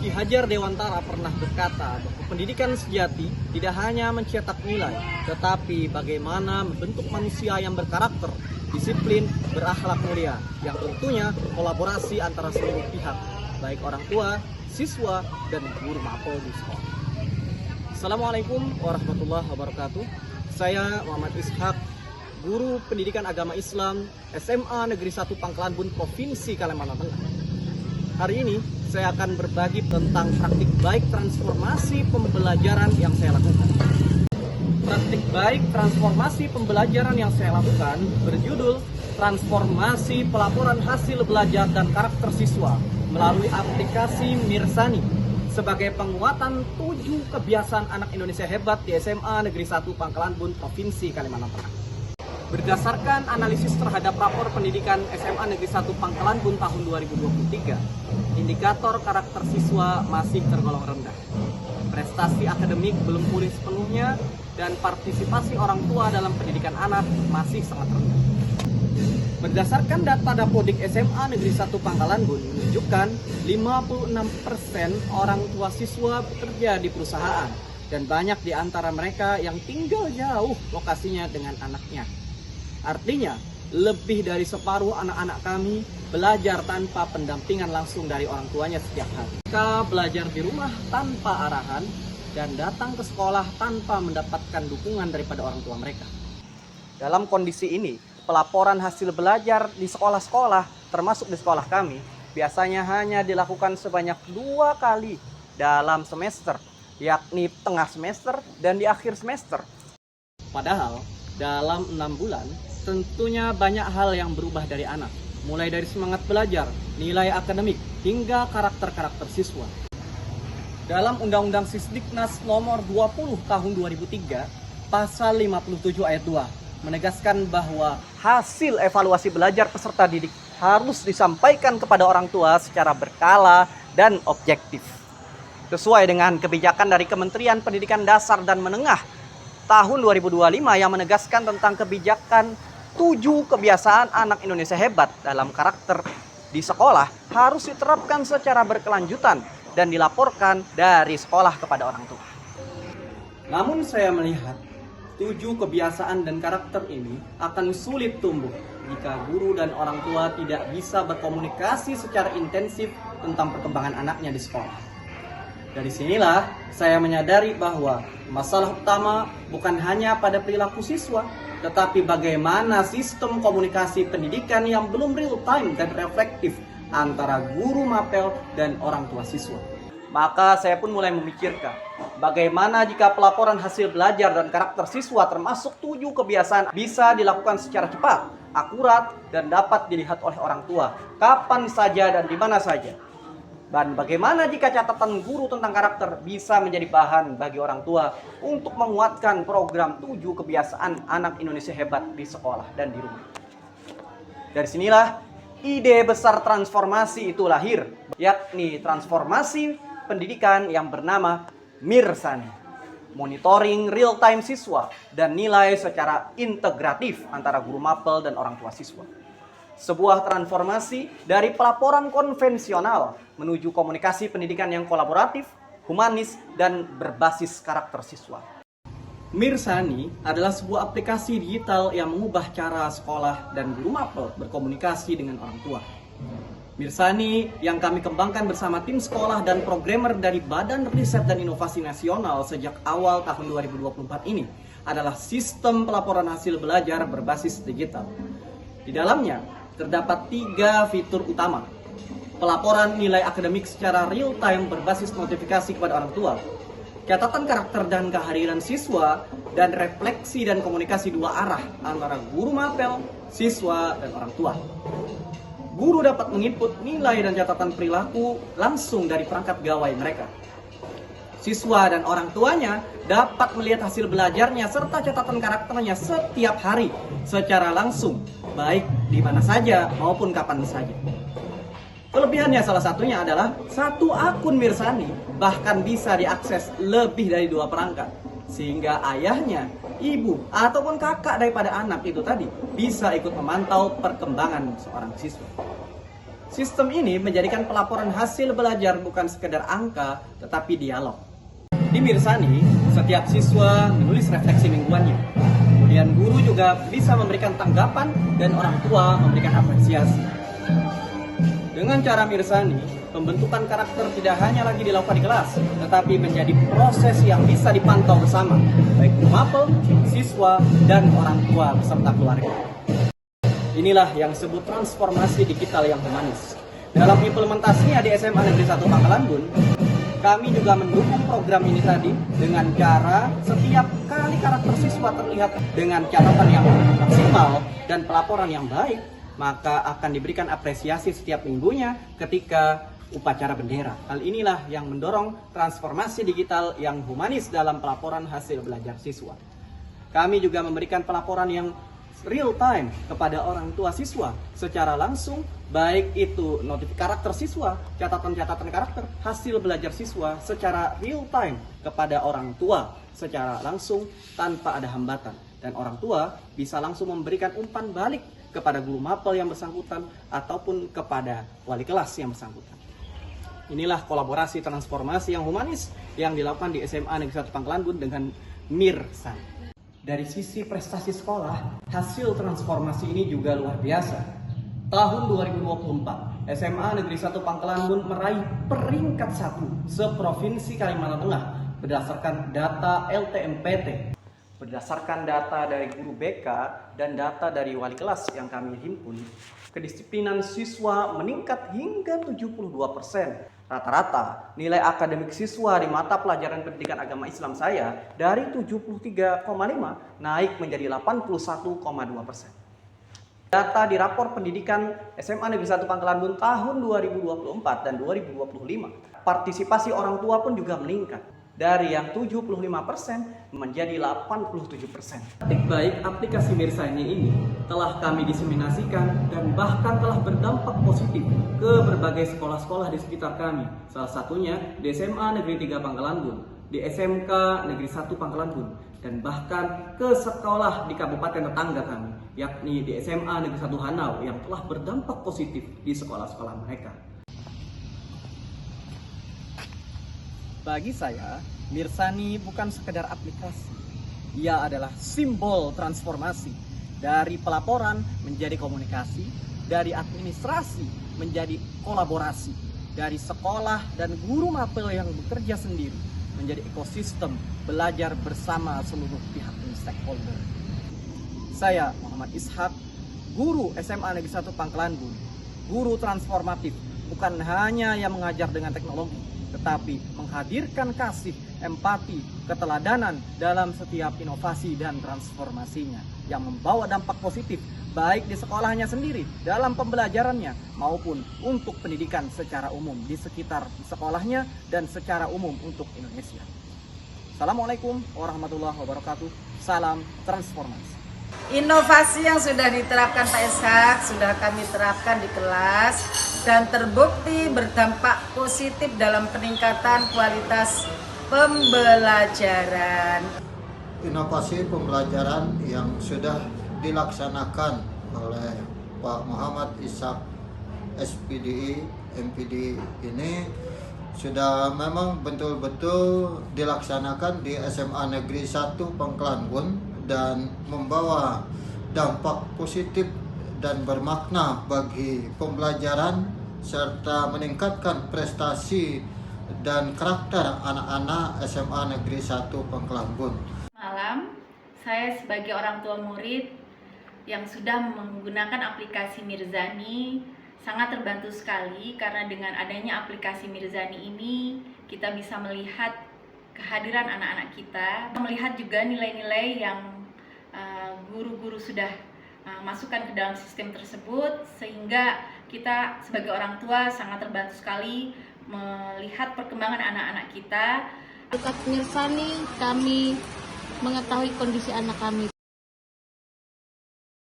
Ki Hajar Dewantara pernah berkata bahwa pendidikan sejati tidak hanya mencetak nilai, tetapi bagaimana membentuk manusia yang berkarakter, disiplin, berakhlak mulia, yang tentunya kolaborasi antara seluruh pihak, baik orang tua, siswa, dan guru mapel di sekolah. Assalamualaikum warahmatullahi wabarakatuh. Saya Muhammad Ishak, guru pendidikan agama Islam SMA Negeri 1 Pangkalan Bun, Provinsi Kalimantan Tengah. Hari ini saya akan berbagi tentang praktik baik transformasi pembelajaran yang saya lakukan. Praktik baik transformasi pembelajaran yang saya lakukan berjudul Transformasi Pelaporan Hasil Belajar dan Karakter Siswa melalui aplikasi Mirsani sebagai penguatan 7 kebiasaan anak Indonesia hebat di SMA Negeri 1 Pangkalan Bun, Provinsi Kalimantan Tengah. Berdasarkan analisis terhadap rapor pendidikan SMA Negeri 1 Pangkalan Bun tahun 2023, indikator karakter siswa masih tergolong rendah. Prestasi akademik belum pulih sepenuhnya dan partisipasi orang tua dalam pendidikan anak masih sangat rendah. Berdasarkan data Dapodik SMA Negeri 1 Pangkalan Bun menunjukkan 56% orang tua siswa bekerja di perusahaan dan banyak di antara mereka yang tinggal jauh lokasinya dengan anaknya. Artinya, lebih dari separuh anak-anak kami belajar tanpa pendampingan langsung dari orang tuanya setiap hari. Mereka belajar di rumah tanpa arahan dan datang ke sekolah tanpa mendapatkan dukungan daripada orang tua mereka. Dalam kondisi ini, pelaporan hasil belajar di sekolah-sekolah, termasuk di sekolah kami, biasanya hanya dilakukan sebanyak 2 kali dalam semester, yakni tengah semester dan di akhir semester. Padahal, dalam 6 bulan, tentunya banyak hal yang berubah dari anak, mulai dari semangat belajar, nilai akademik, hingga karakter-karakter siswa. Dalam Undang-Undang Sisdiknas nomor 20 tahun 2003, pasal 57 ayat 2, menegaskan bahwa hasil evaluasi belajar peserta didik harus disampaikan kepada orang tua secara berkala dan objektif. Sesuai dengan kebijakan dari Kementerian Pendidikan Dasar dan Menengah tahun 2025 yang menegaskan tentang kebijakan 7 kebiasaan anak Indonesia hebat dalam karakter di sekolah harus diterapkan secara berkelanjutan dan dilaporkan dari sekolah kepada orang tua. Namun saya melihat 7 kebiasaan dan karakter ini akan sulit tumbuh jika guru dan orang tua tidak bisa berkomunikasi secara intensif tentang perkembangan anaknya di sekolah. Dari sinilah saya menyadari bahwa masalah utama bukan hanya pada perilaku siswa, tetapi bagaimana sistem komunikasi pendidikan yang belum real time dan reflektif antara guru mapel dan orang tua siswa. Maka saya pun mulai memikirkan bagaimana jika pelaporan hasil belajar dan karakter siswa termasuk 7 kebiasaan bisa dilakukan secara cepat, akurat, dan dapat dilihat oleh orang tua kapan saja dan di mana saja. Dan bagaimana jika catatan guru tentang karakter bisa menjadi bahan bagi orang tua untuk menguatkan program 7 kebiasaan anak Indonesia hebat di sekolah dan di rumah. Dari sinilah ide besar transformasi itu lahir, yakni transformasi pendidikan yang bernama Mirsani. Monitoring real-time siswa dan nilai secara integratif antara guru mapel dan orang tua siswa. Sebuah transformasi dari pelaporan konvensional menuju komunikasi pendidikan yang kolaboratif, humanis, dan berbasis karakter siswa. Mirsani adalah sebuah aplikasi digital yang mengubah cara sekolah dan guru mapel berkomunikasi dengan orang tua. Mirsani yang kami kembangkan bersama tim sekolah dan programmer dari Badan Riset dan Inovasi Nasional sejak awal tahun 2024 ini adalah sistem pelaporan hasil belajar berbasis digital. Di dalamnya terdapat 3 fitur utama: pelaporan nilai akademik secara real time berbasis notifikasi kepada orang tua, catatan karakter dan kehadiran siswa, dan refleksi dan komunikasi 2 arah antara guru mapel, siswa, dan orang tua. Guru dapat menginput nilai dan catatan perilaku langsung dari perangkat gawai mereka. Siswa dan orang tuanya dapat melihat hasil belajarnya serta catatan karakternya setiap hari secara langsung, baik di mana saja maupun kapan saja. Kelebihannya salah satunya adalah 1 akun Mirsani bahkan bisa diakses lebih dari 2 perangkat, sehingga ayahnya, ibu, ataupun kakak daripada anak itu tadi bisa ikut memantau perkembangan seorang siswa. Sistem ini menjadikan pelaporan hasil belajar bukan sekedar angka, tetapi dialog. Di Mirsani, setiap siswa menulis refleksi mingguannya. Kemudian guru juga bisa memberikan tanggapan dan orang tua memberikan apresiasi. Dengan cara Mirsani, pembentukan karakter tidak hanya lagi dilakukan di kelas, tetapi menjadi proses yang bisa dipantau bersama, baik guru mapel, siswa, dan orang tua beserta keluarga. Inilah yang disebut transformasi digital yang humanis. Dalam implementasinya di SMA Negeri 1 Pangkalan Bun, kami juga mendukung program ini tadi dengan cara setiap kali karakter siswa terlihat dengan catatan yang maksimal dan pelaporan yang baik, maka akan diberikan apresiasi setiap minggunya ketika upacara bendera. Hal inilah yang mendorong transformasi digital yang humanis dalam pelaporan hasil belajar siswa. Kami juga memberikan pelaporan yang real time kepada orang tua siswa secara langsung, baik itu notifikasi karakter siswa, catatan-catatan karakter, hasil belajar siswa secara real time kepada orang tua secara langsung tanpa ada hambatan. Dan orang tua bisa langsung memberikan umpan balik kepada guru mapel yang bersangkutan ataupun kepada wali kelas yang bersangkutan. Inilah kolaborasi transformasi yang humanis yang dilakukan di SMA Negeri 1 Pangkalan Bun dengan Mirsani. Dari sisi prestasi sekolah, hasil transformasi ini juga luar biasa. Tahun 2024, SMA Negeri 1 Pangkalan Bun meraih peringkat 1 seprovinsi Kalimantan Tengah berdasarkan data LTMPT. Berdasarkan data dari guru BK dan data dari wali kelas yang kami himpun, kedisiplinan siswa meningkat hingga 72%. Rata-rata nilai akademik siswa di mata pelajaran pendidikan agama Islam saya dari 73,5 naik menjadi 81,2%. Data di rapor pendidikan SMA Negeri 1 Pangkalan Bun tahun 2024 dan 2025, partisipasi orang tua pun juga meningkat. Dari yang 75% menjadi 87%. Baik aplikasi Mirsani ini telah kami diseminasikan dan bahkan telah berdampak positif ke berbagai sekolah-sekolah di sekitar kami. Salah satunya di SMA Negeri 3 Pangkalan Bun, di SMK Negeri 1 Pangkalan Bun, dan bahkan ke sekolah di kabupaten tetangga kami, yakni di SMA Negeri 1 Hanau yang telah berdampak positif di sekolah-sekolah mereka. Bagi saya, Mirsani bukan sekedar aplikasi. Ia adalah simbol transformasi. Dari pelaporan menjadi komunikasi, dari administrasi menjadi kolaborasi, dari sekolah dan guru mapel yang bekerja sendiri menjadi ekosistem belajar bersama seluruh pihak dan stakeholder. Saya Muhammad Ishak, guru SMA Negeri 1 Pangkalan Bun, guru transformatif, bukan hanya yang mengajar dengan teknologi, tetapi menghadirkan kasih, empati, keteladanan dalam setiap inovasi dan transformasinya yang membawa dampak positif baik di sekolahnya sendiri dalam pembelajarannya maupun untuk pendidikan secara umum di sekitar sekolahnya dan secara umum untuk Indonesia. Assalamualaikum warahmatullahi wabarakatuh. Salam transformasi. Inovasi yang sudah diterapkan Pak Ishak sudah kami terapkan di kelas dan terbukti berdampak positif dalam peningkatan kualitas pembelajaran. Inovasi pembelajaran yang sudah dilaksanakan oleh Pak Muhammad Ishak SPDI MPD ini sudah memang betul-betul dilaksanakan di SMA Negeri 1 Pangkalan Bun dan membawa dampak positif dan bermakna bagi pembelajaran serta meningkatkan prestasi dan karakter anak-anak SMA Negeri 1 Pangkalan Bun. Malam, saya sebagai orang tua murid yang sudah menggunakan aplikasi Mirsani sangat terbantu sekali karena dengan adanya aplikasi Mirsani ini kita bisa melihat kehadiran anak-anak kita, melihat juga nilai-nilai yang guru-guru sudah masukkan ke dalam sistem tersebut, sehingga kita sebagai orang tua sangat terbantu sekali melihat perkembangan anak-anak kita. Dekat Mirsani kami mengetahui kondisi anak kami.